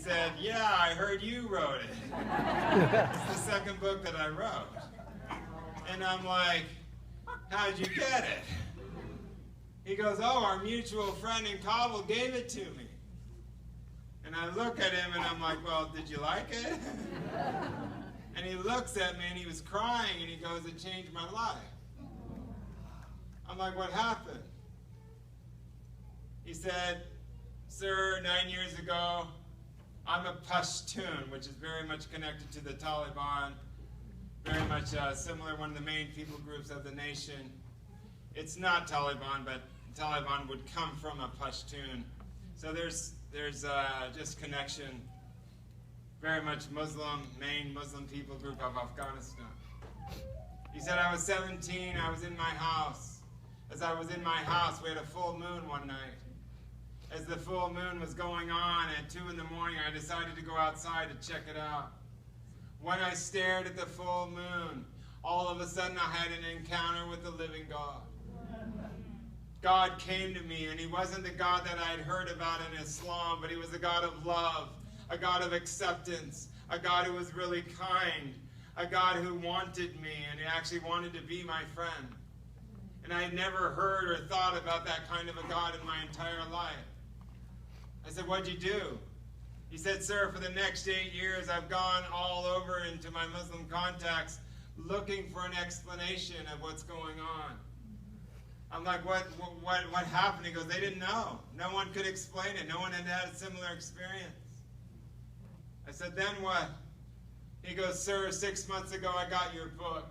said, yeah, I heard you wrote it. It's the second book that I wrote. And I'm like, how'd you get it? He goes, oh, our mutual friend in Kabul gave it to me. And I look at him and I'm like, well, did you like it? And he looks at me and he was crying and he goes, it changed my life. I'm like, what happened? He said, sir, 9 years ago, I'm a Pashtun, which is very much connected to the Taliban, very much similar, one of the main people groups of the nation. It's not Taliban, but Taliban would come from a Pashtun. So there's just connection, very much Muslim, main Muslim people group of Afghanistan. He said, I was 17, I was in my house. As I was in my house, we had a full moon one night. As the full moon was going on at 2 in the morning, I decided to go outside to check it out. When I stared at the full moon, all of a sudden I had an encounter with the living God. God came to me, and he wasn't the God that I had heard about in Islam, but he was a God of love, a God of acceptance, a God who was really kind, a God who wanted me, and he actually wanted to be my friend. And I had never heard or thought about that kind of a God in my entire life. I said, what'd you do? He said, sir, for the next 8 years, I've gone all over into my Muslim contacts looking for an explanation of what's going on. I'm like, what happened? He goes, they didn't know. No one could explain it. No one had had a similar experience. I said, then what? He goes, sir, 6 months ago, I got your book.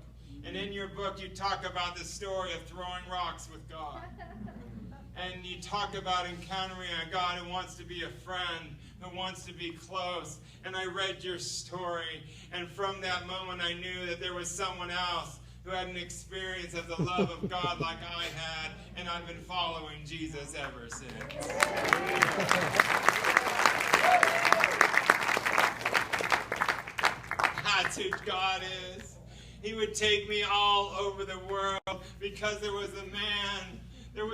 And in your book, you talk about the story of throwing rocks with God. And you talk about encountering a God who wants to be a friend, who wants to be close. And I read your story, and from that moment I knew that there was someone else who had an experience of the love of God like I had, and I've been following Jesus ever since. That's who God is. He would take me all over the world because there was a man who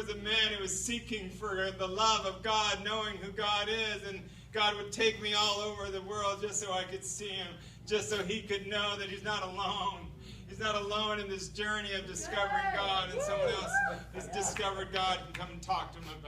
was seeking for the love of God, knowing who God is, and God would take me all over the world just so I could see him, just so he could know that he's not alone. He's not alone in this journey of discovering God, and someone else has discovered God can come and talk to him about it.